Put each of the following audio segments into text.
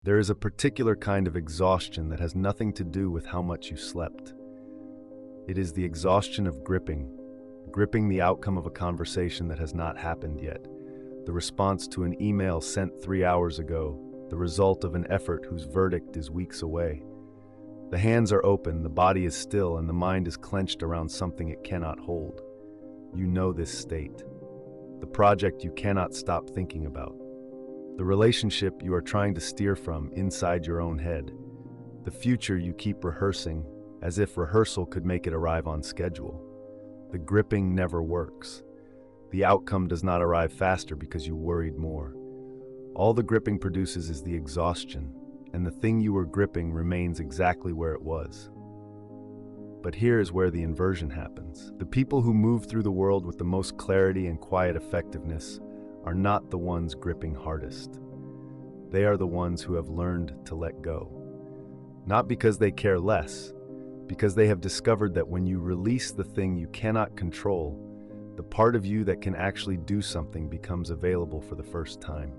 There is a particular kind of exhaustion that has nothing to do with how much you slept. It is the exhaustion of gripping the outcome of a conversation that has not happened yet, the response to an email sent 3 hours ago, the result of an effort whose verdict is weeks away. The hands are open, the body is still, and the mind is clenched around something it cannot hold. You know this state. The project you cannot stop thinking about. The relationship you are trying to steer from inside your own head. The future you keep rehearsing, as if rehearsal could make it arrive on schedule. The gripping never works. The outcome does not arrive faster because you worried more. All the gripping produces is the exhaustion, and the thing you were gripping remains exactly where it was. But here is where the inversion happens. The people who move through the world with the most clarity and quiet effectiveness are not the ones gripping hardest. They are the ones who have learned to let go. Not because they care less, because they have discovered that when you release the thing you cannot control, the part of you that can actually do something becomes available for the first time.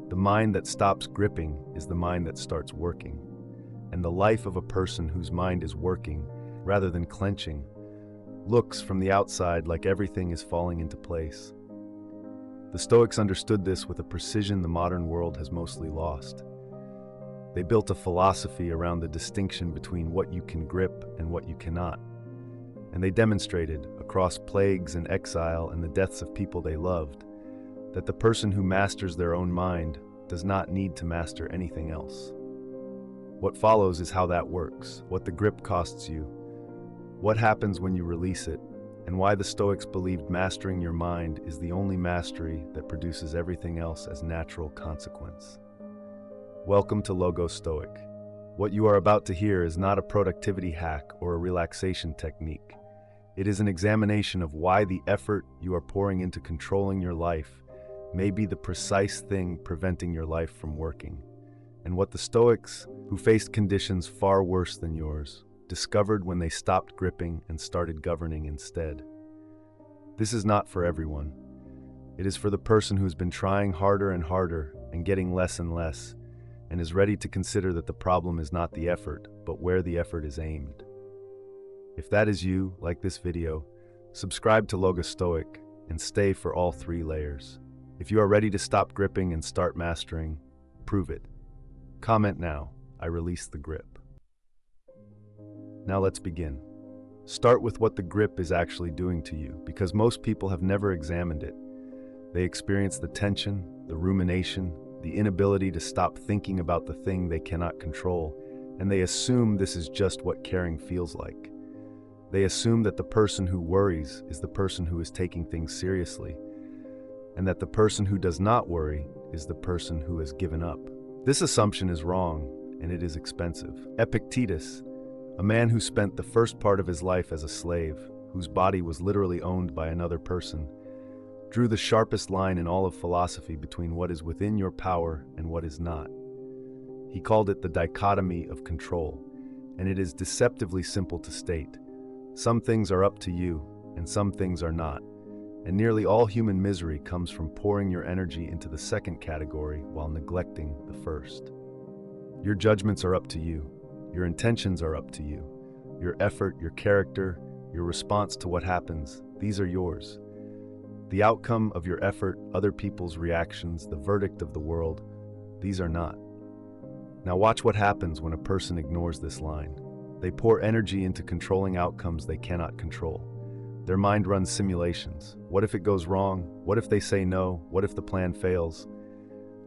The mind that stops gripping is the mind that starts working. And the life of a person whose mind is working, rather than clenching, looks from the outside like everything is falling into place. The Stoics understood this with a precision the modern world has mostly lost. They built a philosophy around the distinction between what you can grip and what you cannot. And they demonstrated, across plagues and exile and the deaths of people they loved, that the person who masters their own mind does not need to master anything else. What follows is how that works, what the grip costs you, what happens when you release it, and why the Stoics believed mastering your mind is the only mastery that produces everything else as natural consequence. Welcome to Logostoic. What you are about to hear is not a productivity hack or a relaxation technique. It is an examination of why the effort you are pouring into controlling your life may be the precise thing preventing your life from working, and what the Stoics, who faced conditions far worse than yours, discovered when they stopped gripping and started governing instead. This is not for everyone. It is for the person who's been trying harder and harder and getting less and less, and is ready to consider that the problem is not the effort, but where the effort is aimed. If that is you, like this video, subscribe to Logostoic and stay for all 3 layers. If you are ready to stop gripping and start mastering, prove it. Comment now. I release the grip. Now let's begin. Start with what the grip is actually doing to you, because most people have never examined it. They experience the tension, the rumination, the inability to stop thinking about the thing they cannot control, and they assume this is just what caring feels like. They assume that the person who worries is the person who is taking things seriously, and that the person who does not worry is the person who has given up. This assumption is wrong, and it is expensive. Epictetus, a man who spent the first part of his life as a slave, whose body was literally owned by another person, drew the sharpest line in all of philosophy between what is within your power and what is not. He called it the dichotomy of control, and it is deceptively simple to state. Some things are up to you, and some things are not. And nearly all human misery comes from pouring your energy into the second category while neglecting the first. Your judgments are up to you. Your intentions are up to you. Your effort, your character, your response to what happens, these are yours. The outcome of your effort, other people's reactions, the verdict of the world, these are not. Now watch what happens when a person ignores this line. They pour energy into controlling outcomes they cannot control. Their mind runs simulations. What if it goes wrong? What if they say no? What if the plan fails?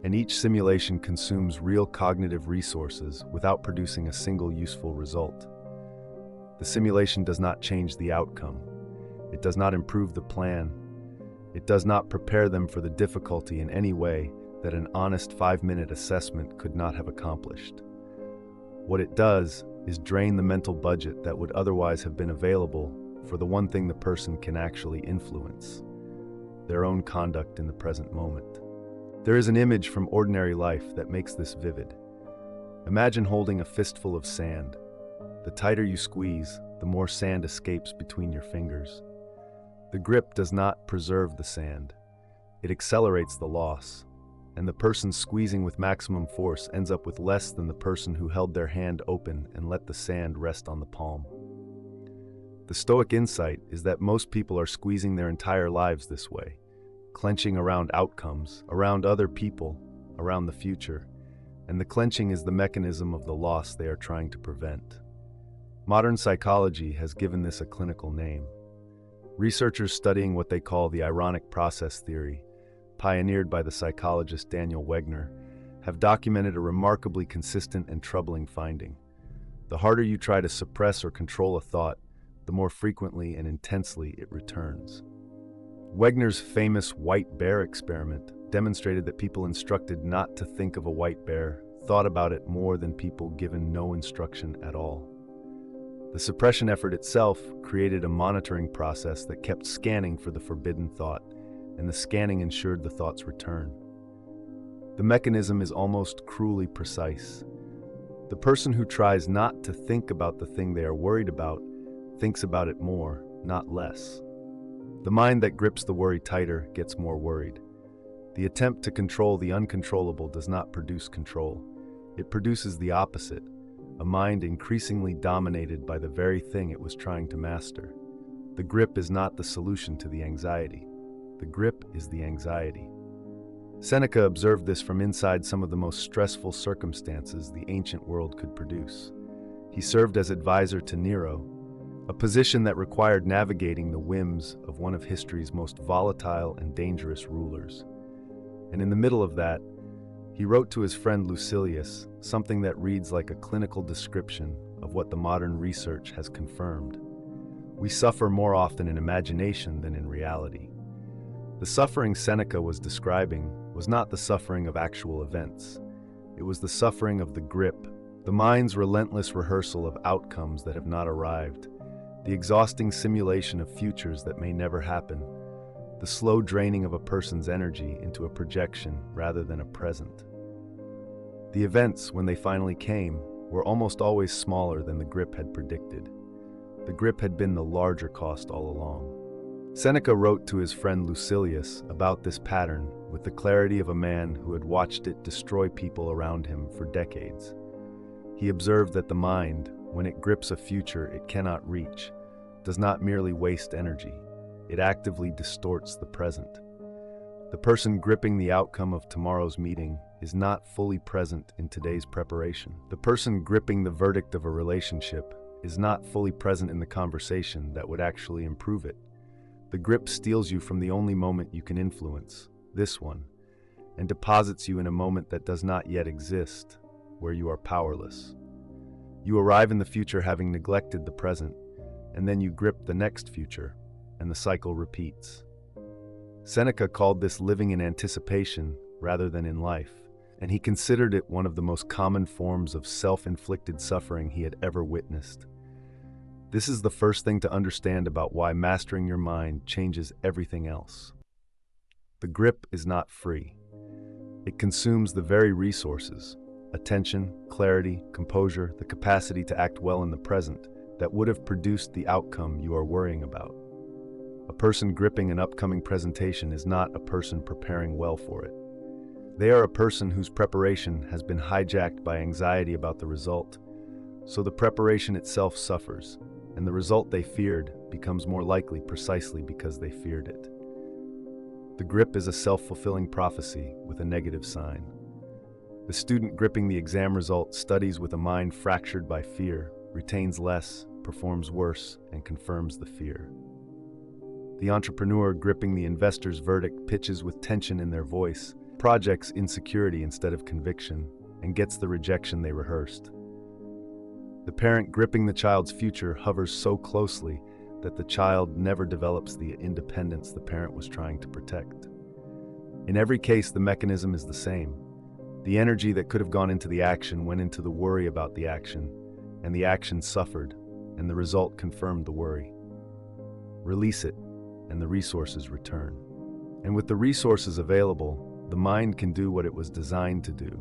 And each simulation consumes real cognitive resources without producing a single useful result. The simulation does not change the outcome. It does not improve the plan. It does not prepare them for the difficulty in any way that an honest 5-minute assessment could not have accomplished. What it does is drain the mental budget that would otherwise have been available for the one thing the person can actually influence: their own conduct in the present moment. There is an image from ordinary life that makes this vivid. Imagine holding a fistful of sand. The tighter you squeeze, the more sand escapes between your fingers. The grip does not preserve the sand. It accelerates the loss. and the person squeezing with maximum force ends up with less than the person who held their hand open and let the sand rest on the palm. The Stoic insight is that most people are squeezing their entire lives this way, clenching around outcomes, around other people, around the future, and the clenching is the mechanism of the loss they are trying to prevent. Modern psychology has given this a clinical name. Researchers studying what they call the ironic process theory, pioneered by the psychologist Daniel Wegner, have documented a remarkably consistent and troubling finding. The harder you try to suppress or control a thought, the more frequently and intensely it returns. Wegner's famous white bear experiment demonstrated that people instructed not to think of a white bear thought about it more than people given no instruction at all. The suppression effort itself created a monitoring process that kept scanning for the forbidden thought, and the scanning ensured the thought's return. The mechanism is almost cruelly precise. The person who tries not to think about the thing they are worried about thinks about it more, not less. The mind that grips the worry tighter gets more worried. The attempt to control the uncontrollable does not produce control. It produces the opposite, a mind increasingly dominated by the very thing it was trying to master. The grip is not the solution to the anxiety. The grip is the anxiety. Seneca observed this from inside some of the most stressful circumstances the ancient world could produce. He served as advisor to Nero, a position that required navigating the whims of one of history's most volatile and dangerous rulers. And in the middle of that, he wrote to his friend Lucilius something that reads like a clinical description of what the modern research has confirmed. We suffer more often in imagination than in reality. The suffering Seneca was describing was not the suffering of actual events. It was the suffering of the grip, the mind's relentless rehearsal of outcomes that have not arrived, the exhausting simulation of futures that may never happen, the slow draining of a person's energy into a projection rather than a present. The events, when they finally came, were almost always smaller than the grip had predicted. The grip had been the larger cost all along. Seneca wrote to his friend Lucilius about this pattern with the clarity of a man who had watched it destroy people around him for decades. He observed that the mind, when it grips a future it cannot reach, does not merely waste energy. It actively distorts the present. The person gripping the outcome of tomorrow's meeting is not fully present in today's preparation. The person gripping the verdict of a relationship is not fully present in the conversation that would actually improve it. The grip steals you from the only moment you can influence, this one, and deposits you in a moment that does not yet exist, where you are powerless. You arrive in the future having neglected the present, and then you grip the next future, and the cycle repeats. Seneca called this living in anticipation rather than in life, and he considered it one of the most common forms of self-inflicted suffering he had ever witnessed. This is the first thing to understand about why mastering your mind changes everything else. The grip is not free. It consumes the very resources, attention, clarity, composure, the capacity to act well in the present, that would have produced the outcome you are worrying about. A person gripping an upcoming presentation is not a person preparing well for it. They are a person whose preparation has been hijacked by anxiety about the result, so the preparation itself suffers, and the result they feared becomes more likely precisely because they feared it. The grip is a self-fulfilling prophecy with a negative sign. The student gripping the exam result studies with a mind fractured by fear, retains less, performs worse, and confirms the fear. The entrepreneur gripping the investor's verdict pitches with tension in their voice, projects insecurity instead of conviction, and gets the rejection they rehearsed. The parent gripping the child's future hovers so closely that the child never develops the independence the parent was trying to protect. In every case, the mechanism is the same. The energy that could have gone into the action went into the worry about the action, and the action suffered, and the result confirmed the worry. Release it, and the resources return. And with the resources available, the mind can do what it was designed to do,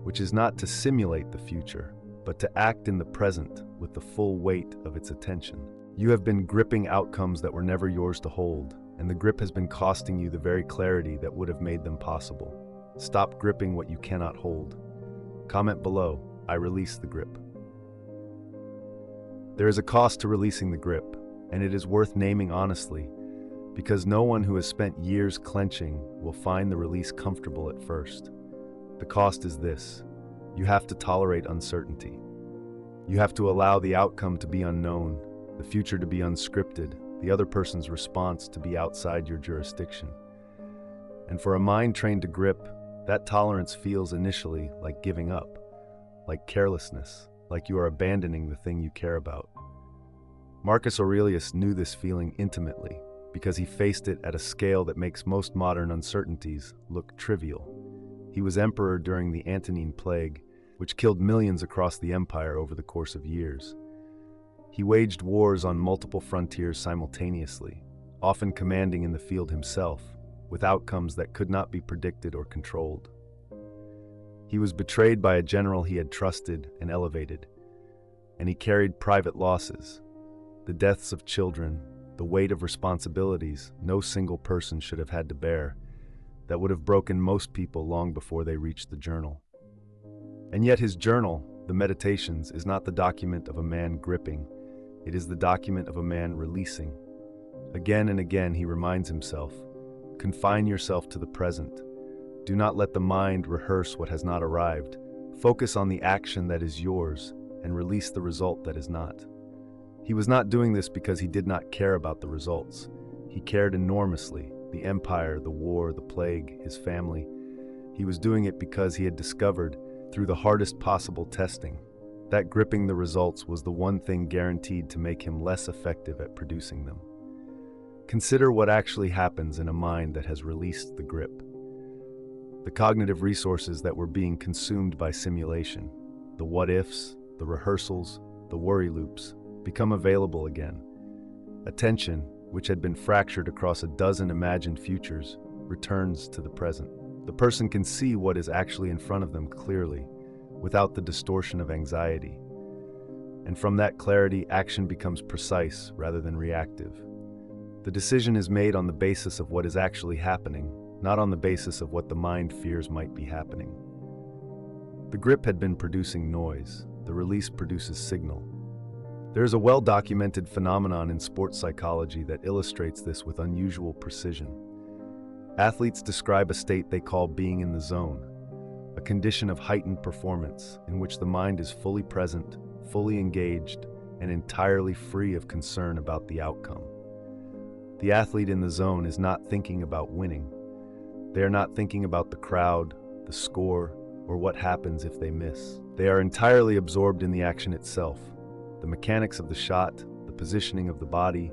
which is not to simulate the future, but to act in the present with the full weight of its attention. You have been gripping outcomes that were never yours to hold, and the grip has been costing you the very clarity that would have made them possible. Stop gripping what you cannot hold. Comment below, I release the grip. There is a cost to releasing the grip, and it is worth naming honestly, because no one who has spent years clenching will find the release comfortable at first. The cost is this: you have to tolerate uncertainty. You have to allow the outcome to be unknown, the future to be unscripted, the other person's response to be outside your jurisdiction. And for a mind trained to grip, that tolerance feels initially like giving up, like carelessness, like you are abandoning the thing you care about. Marcus Aurelius knew this feeling intimately because he faced it at a scale that makes most modern uncertainties look trivial. He was emperor during the Antonine Plague, which killed millions across the empire over the course of years. He waged wars on multiple frontiers simultaneously, often commanding in the field himself, with outcomes that could not be predicted or controlled. He was betrayed by a general he had trusted and elevated, and he carried private losses, the deaths of children, the weight of responsibilities no single person should have had to bear, that would have broken most people long before they reached the journal. And yet his journal, the Meditations, is not the document of a man gripping, it is the document of a man releasing. Again and again he reminds himself, confine yourself to the present. Do not let the mind rehearse what has not arrived. Focus on the action that is yours and release the result that is not. He was not doing this because he did not care about the results. He cared enormously, the empire, the war, the plague, his family. He was doing it because he had discovered, through the hardest possible testing, that gripping the results was the one thing guaranteed to make him less effective at producing them. Consider what actually happens in a mind that has released the grip. The cognitive resources that were being consumed by simulation, the what-ifs, the rehearsals, the worry loops, become available again. Attention, which had been fractured across a dozen imagined futures, returns to the present. The person can see what is actually in front of them clearly, without the distortion of anxiety. And from that clarity, action becomes precise rather than reactive. The decision is made on the basis of what is actually happening, not on the basis of what the mind fears might be happening. The grip had been producing noise. The release produces signal. There is a well-documented phenomenon in sports psychology that illustrates this with unusual precision. Athletes describe a state they call being in the zone, a condition of heightened performance in which the mind is fully present, fully engaged, and entirely free of concern about the outcome. The athlete in the zone is not thinking about winning. They are not thinking about the crowd, the score, or what happens if they miss. They are entirely absorbed in the action itself, the mechanics of the shot, the positioning of the body,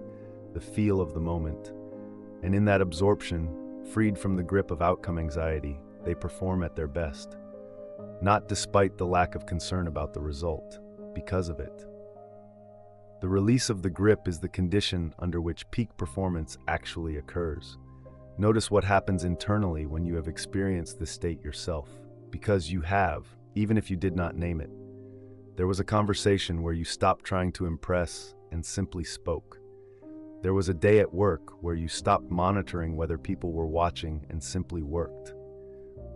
the feel of the moment. And in that absorption, freed from the grip of outcome anxiety, they perform at their best. Not despite the lack of concern about the result, because of it. The release of the grip is the condition under which peak performance actually occurs. Notice what happens internally when you have experienced this state yourself, because you have, even if you did not name it. There was a conversation where you stopped trying to impress and simply spoke. There was a day at work where you stopped monitoring whether people were watching and simply worked.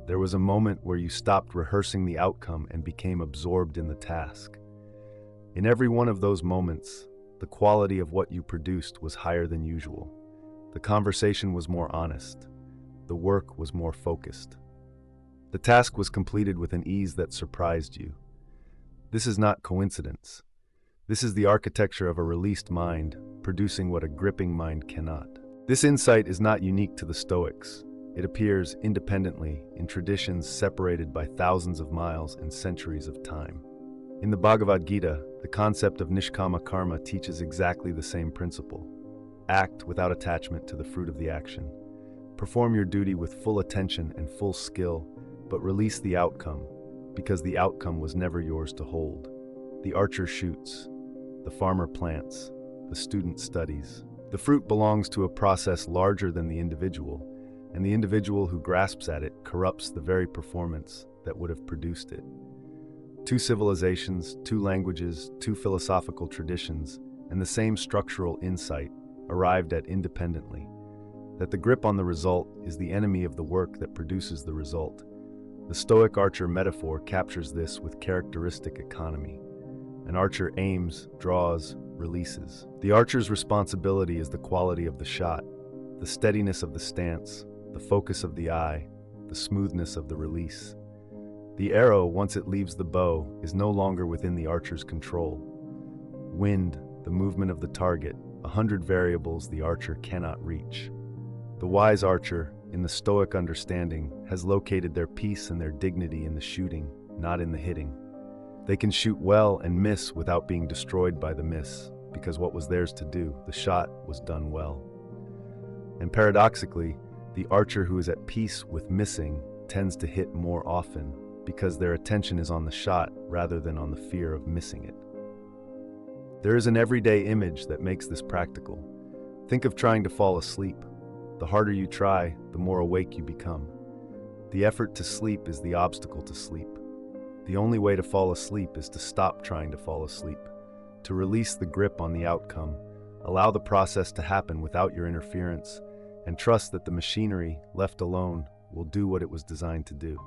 There was a moment where you stopped rehearsing the outcome and became absorbed in the task. In every one of those moments, the quality of what you produced was higher than usual. The conversation was more honest. The work was more focused. The task was completed with an ease that surprised you. This is not coincidence. This is the architecture of a released mind, producing what a gripping mind cannot. This insight is not unique to the Stoics. It appears independently in traditions separated by thousands of miles and centuries of time. In the Bhagavad Gita, the concept of nishkama karma teaches exactly the same principle. Act without attachment to the fruit of the action. Perform your duty with full attention and full skill, but release the outcome, because the outcome was never yours to hold. The archer shoots, the farmer plants, the student studies. The fruit belongs to a process larger than the individual, and the individual who grasps at it corrupts the very performance that would have produced it. Two civilizations, two languages, two philosophical traditions, and the same structural insight arrived at independently, that the grip on the result is the enemy of the work that produces the result, The Stoic archer metaphor captures this with characteristic economy. An archer aims, draws, releases. The archer's responsibility is the quality of the shot, the steadiness of the stance, the focus of the eye, the smoothness of the release. The arrow, once it leaves the bow, is no longer within the archer's control. Wind, the movement of the target, 100 variables the archer cannot reach. The wise archer, in the Stoic understanding, has located their peace and their dignity in the shooting, not in the hitting. They can shoot well and miss without being destroyed by the miss, because what was theirs to do, the shot, was done well. And paradoxically, the archer who is at peace with missing tends to hit more often, because their attention is on the shot rather than on the fear of missing it. There is an everyday image that makes this practical. Think of trying to fall asleep. The harder you try, the more awake you become. The effort to sleep is the obstacle to sleep. The only way to fall asleep is to stop trying to fall asleep, to release the grip on the outcome, allow the process to happen without your interference, and trust that the machinery, left alone, will do what it was designed to do.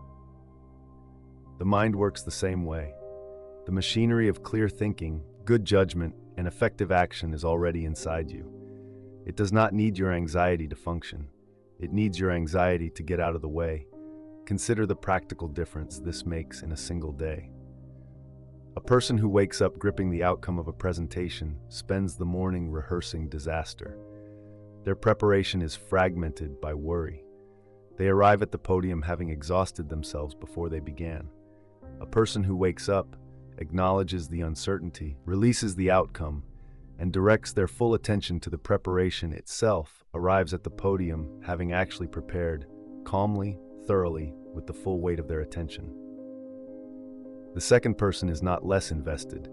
The mind works the same way. The machinery of clear thinking, good judgment, and effective action is already inside you. It does not need your anxiety to function. It needs your anxiety to get out of the way. Consider the practical difference this makes in a single day. A person who wakes up gripping the outcome of a presentation spends the morning rehearsing disaster. Their preparation is fragmented by worry. They arrive at the podium having exhausted themselves before they began. A person who wakes up, acknowledges the uncertainty, releases the outcome, and directs their full attention to the preparation itself arrives at the podium having actually prepared, calmly, thoroughly, with the full weight of their attention. The second person is not less invested.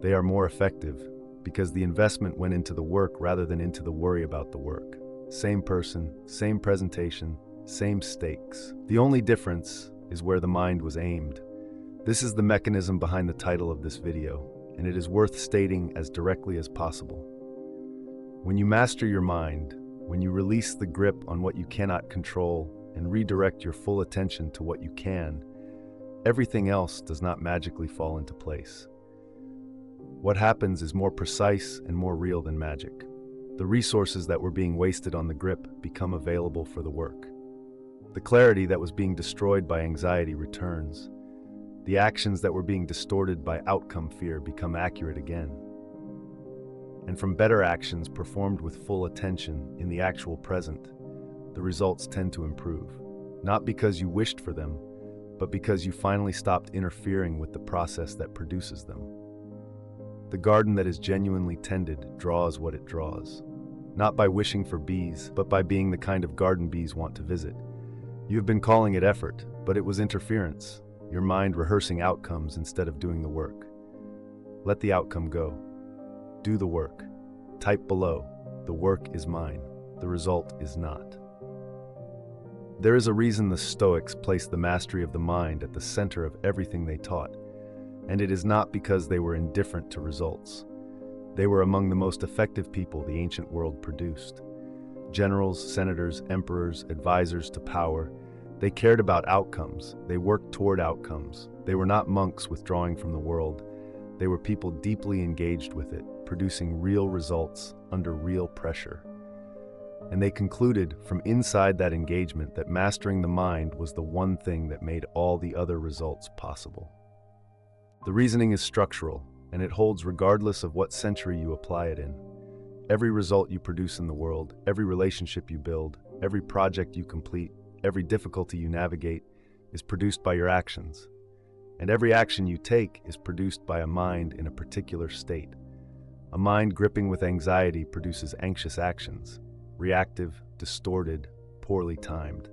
They are more effective because the investment went into the work rather than into the worry about the work. Same person, same presentation, same stakes. The only difference is where the mind was aimed. This is the mechanism behind the title of this video, and it is worth stating as directly as possible. When you master your mind, when you release the grip on what you cannot control and redirect your full attention to what you can, everything else does not magically fall into place. What happens is more precise and more real than magic. The resources that were being wasted on the grip become available for the work. The clarity that was being destroyed by anxiety returns. The actions that were being distorted by outcome fear become accurate again. And from better actions performed with full attention in the actual present, the results tend to improve. Not because you wished for them, but because you finally stopped interfering with the process that produces them. The garden that is genuinely tended draws what it draws. Not by wishing for bees, but by being the kind of garden bees want to visit. You have been calling it effort, but it was interference. Your mind rehearsing outcomes instead of doing the work. Let the outcome go. Do the work. Type below, the work is mine, the result is not. There is a reason the Stoics placed the mastery of the mind at the center of everything they taught, and it is not because they were indifferent to results. They were among the most effective people the ancient world produced. Generals, senators, emperors, advisors to power, they cared about outcomes. They worked toward outcomes. They were not monks withdrawing from the world. They were people deeply engaged with it, producing real results under real pressure. And they concluded from inside that engagement that mastering the mind was the one thing that made all the other results possible. The reasoning is structural, and it holds regardless of what century you apply it in. Every result you produce in the world, every relationship you build, every project you complete, every difficulty you navigate is produced by your actions. And every action you take is produced by a mind in a particular state. A mind gripping with anxiety produces anxious actions, reactive, distorted, poorly timed.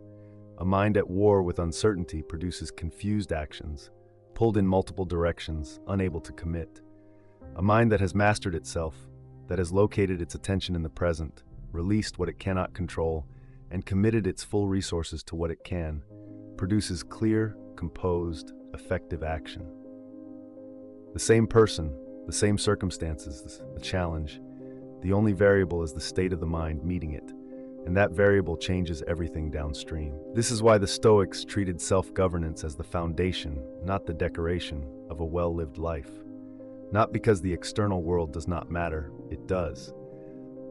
A mind at war with uncertainty produces confused actions, pulled in multiple directions, unable to commit. A mind that has mastered itself, that has located its attention in the present, released what it cannot control, and committed its full resources to what it can, produces clear, composed, effective action. The same person, the same circumstances, the challenge, the only variable is the state of the mind meeting it, and that variable changes everything downstream. This is why the Stoics treated self-governance as the foundation, not the decoration, of a well-lived life. Not because the external world does not matter, it does,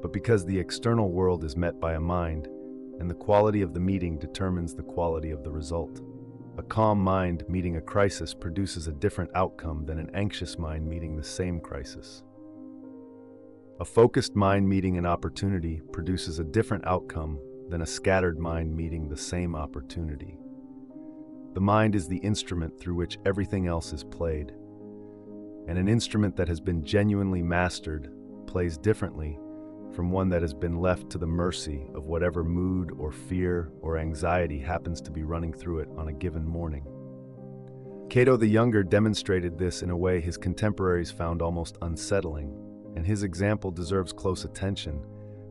but because the external world is met by a mind, and the quality of the meeting determines the quality of the result. A calm mind meeting a crisis produces a different outcome than an anxious mind meeting the same crisis. A focused mind meeting an opportunity produces a different outcome than a scattered mind meeting the same opportunity. The mind is the instrument through which everything else is played, and an instrument that has been genuinely mastered plays differently from one that has been left to the mercy of whatever mood or fear or anxiety happens to be running through it on a given morning. Cato the Younger demonstrated this in a way his contemporaries found almost unsettling, and his example deserves close attention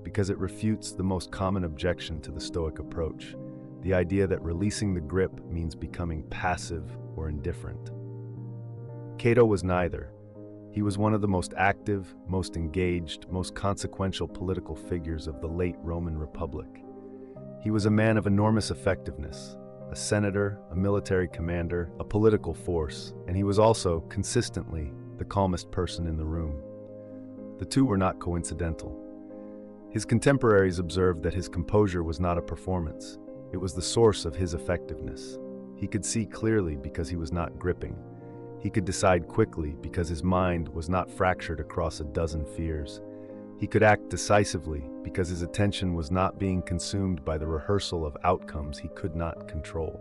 because it refutes the most common objection to the Stoic approach, the idea that releasing the grip means becoming passive or indifferent. Cato was neither. He was one of the most active, most engaged, most consequential political figures of the late Roman Republic. He was a man of enormous effectiveness, a senator, a military commander, a political force, and he was also, consistently, the calmest person in the room. The two were not coincidental. His contemporaries observed that his composure was not a performance. It was the source of his effectiveness. He could see clearly because he was not gripping. He could decide quickly because his mind was not fractured across a dozen fears. He could act decisively because his attention was not being consumed by the rehearsal of outcomes he could not control.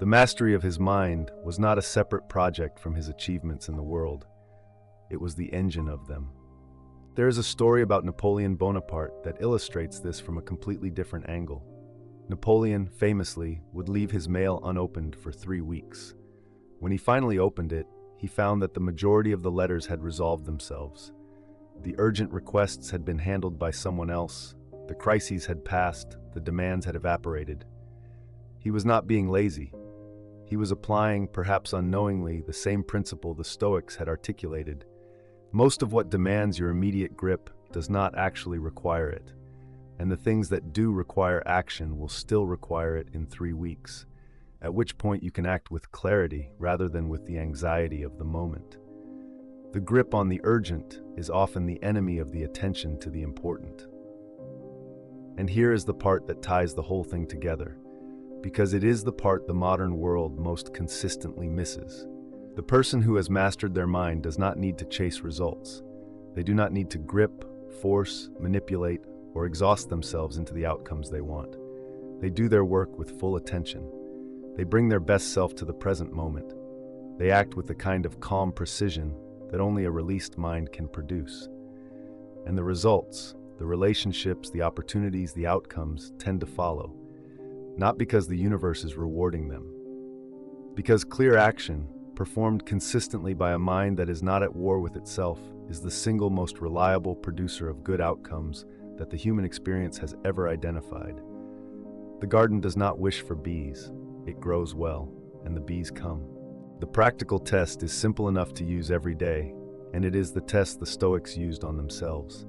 The mastery of his mind was not a separate project from his achievements in the world. It was the engine of them. There is a story about Napoleon Bonaparte that illustrates this from a completely different angle. Napoleon, famously, would leave his mail unopened for 3 weeks. When he finally opened it, he found that the majority of the letters had resolved themselves. The urgent requests had been handled by someone else, the crises had passed, the demands had evaporated. He was not being lazy. He was applying, perhaps unknowingly, the same principle the Stoics had articulated. Most of what demands your immediate grip does not actually require it, and the things that do require action will still require it in 3 weeks, at which point you can act with clarity rather than with the anxiety of the moment. The grip on the urgent is often the enemy of the attention to the important. And here is the part that ties the whole thing together, because it is the part the modern world most consistently misses. The person who has mastered their mind does not need to chase results. They do not need to grip, force, manipulate, or exhaust themselves into the outcomes they want. They do their work with full attention. They bring their best self to the present moment. They act with the kind of calm precision that only a released mind can produce. And the results, the relationships, the opportunities, the outcomes tend to follow, not because the universe is rewarding them. Because clear action, performed consistently by a mind that is not at war with itself, is the single most reliable producer of good outcomes that the human experience has ever identified. The garden does not wish for bees. It grows well, and the bees come. The practical test is simple enough to use every day, and it is the test the Stoics used on themselves.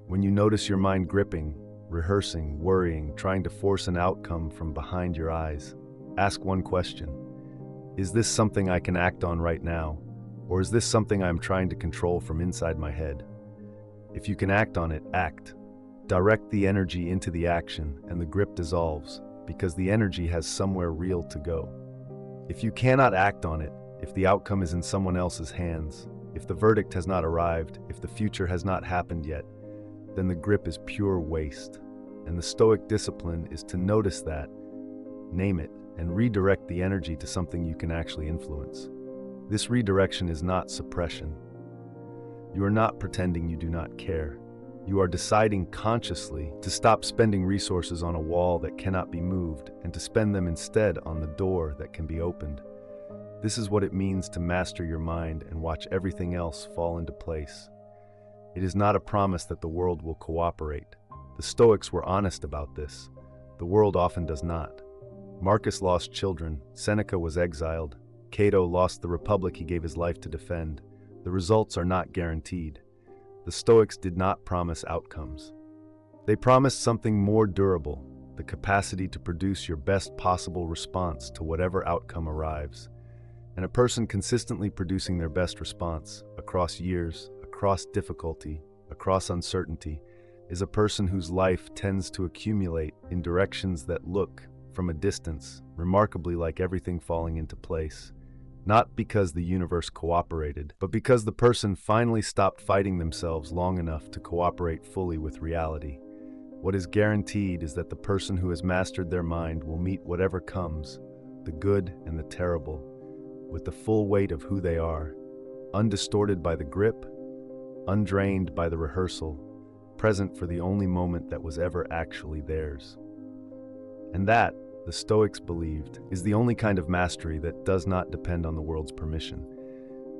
When you notice your mind gripping, rehearsing, worrying, trying to force an outcome from behind your eyes, ask one question. Is this something I can act on right now, or is this something I am trying to control from inside my head? If you can act on it, act. Direct the energy into the action, and the grip dissolves, because the energy has somewhere real to go. If you cannot act on it, if the outcome is in someone else's hands, if the verdict has not arrived, if the future has not happened yet, then the grip is pure waste. And the Stoic discipline is to notice that, name it, and redirect the energy to something you can actually influence. This redirection is not suppression. You are not pretending you do not care. You are deciding consciously to stop spending resources on a wall that cannot be moved and to spend them instead on the door that can be opened. This is what it means to master your mind and watch everything else fall into place. It is not a promise that the world will cooperate. The Stoics were honest about this. The world often does not. Marcus lost children, Seneca was exiled, Cato lost the republic he gave his life to defend. The results are not guaranteed. The Stoics did not promise outcomes. They promised something more durable, the capacity to produce your best possible response to whatever outcome arrives. And a person consistently producing their best response, across years, across difficulty, across uncertainty, is a person whose life tends to accumulate in directions that look, from a distance, remarkably like everything falling into place. Not because the universe cooperated, but because the person finally stopped fighting themselves long enough to cooperate fully with reality. What is guaranteed is that the person who has mastered their mind will meet whatever comes, the good and the terrible, with the full weight of who they are, undistorted by the grip, undrained by the rehearsal, present for the only moment that was ever actually theirs. And that, the Stoics believed, is the only kind of mastery that does not depend on the world's permission.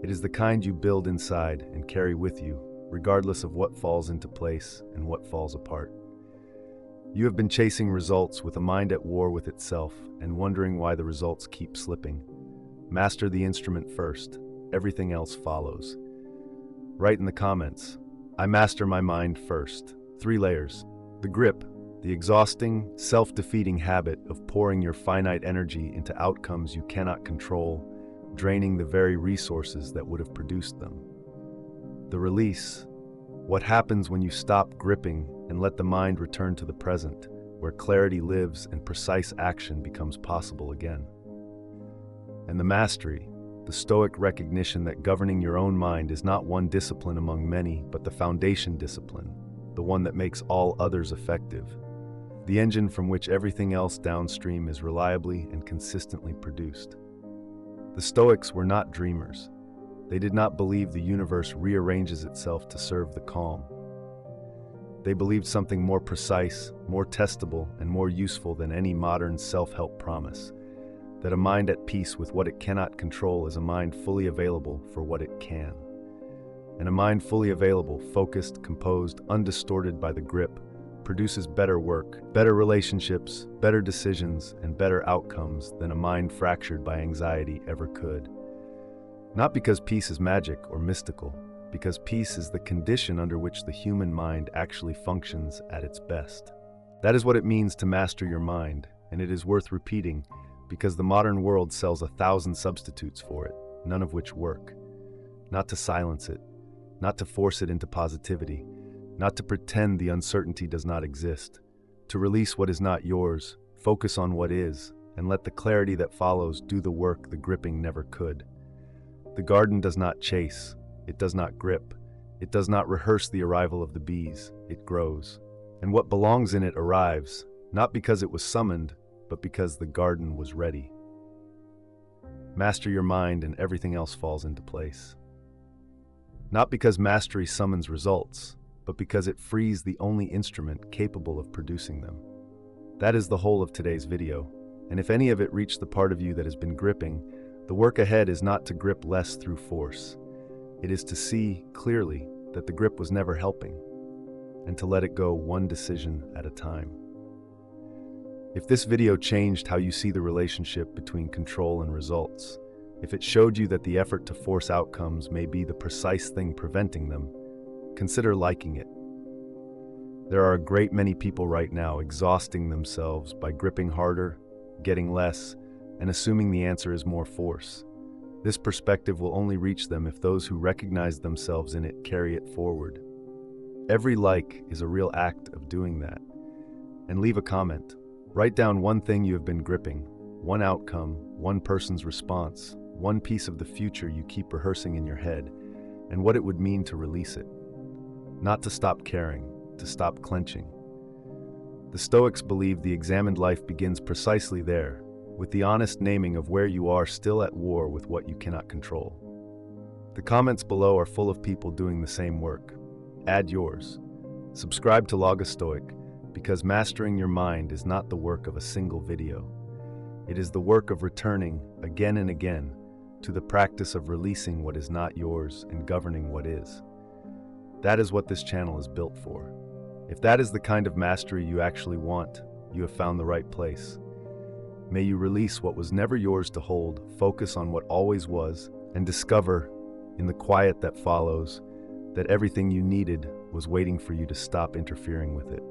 It is the kind you build inside and carry with you, regardless of what falls into place and what falls apart. You have been chasing results with a mind at war with itself and wondering why the results keep slipping. Master the instrument first, everything else follows. Write in the comments, I master my mind first. 3 layers. The grip, the exhausting, self-defeating habit of pouring your finite energy into outcomes you cannot control, draining the very resources that would have produced them. The release, what happens when you stop gripping and let the mind return to the present, where clarity lives and precise action becomes possible again. And the mastery, the Stoic recognition that governing your own mind is not one discipline among many, but the foundation discipline, the one that makes all others effective, the engine from which everything else downstream is reliably and consistently produced. The Stoics were not dreamers. They did not believe the universe rearranges itself to serve the calm. They believed something more precise, more testable, and more useful than any modern self-help promise, that a mind at peace with what it cannot control is a mind fully available for what it can. And a mind fully available, focused, composed, undistorted by the grip, produces better work, better relationships, better decisions, and better outcomes than a mind fractured by anxiety ever could. Not because peace is magic or mystical, because peace is the condition under which the human mind actually functions at its best. That is what it means to master your mind, and it is worth repeating because the modern world sells 1,000 substitutes for it, none of which work. Not to silence it, not to force it into positivity, not to pretend the uncertainty does not exist, to release what is not yours, focus on what is, and let the clarity that follows do the work the gripping never could. The garden does not chase, it does not grip, it does not rehearse the arrival of the bees, it grows. And what belongs in it arrives, not because it was summoned, but because the garden was ready. Master your mind and everything else falls into place. Not because mastery summons results, but because it frees the only instrument capable of producing them. That is the whole of today's video, and if any of it reached the part of you that has been gripping, the work ahead is not to grip less through force. It is to see clearly that the grip was never helping, and to let it go one decision at a time. If this video changed how you see the relationship between control and results, if it showed you that the effort to force outcomes may be the precise thing preventing them, consider liking it. There are a great many people right now exhausting themselves by gripping harder, getting less, and assuming the answer is more force. This perspective will only reach them if those who recognize themselves in it carry it forward. Every like is a real act of doing that. And leave a comment. Write down one thing you have been gripping, one outcome, one person's response, one piece of the future you keep rehearsing in your head, and what it would mean to release it. Not to stop caring, to stop clenching. The Stoics believed the examined life begins precisely there, with the honest naming of where you are still at war with what you cannot control. The comments below are full of people doing the same work. Add yours. Subscribe to Logostoic, because mastering your mind is not the work of a single video. It is the work of returning, again and again, to the practice of releasing what is not yours and governing what is. That is what this channel is built for. If that is the kind of mastery you actually want, you have found the right place. May you release what was never yours to hold, focus on what always was, and discover, in the quiet that follows, that everything you needed was waiting for you to stop interfering with it.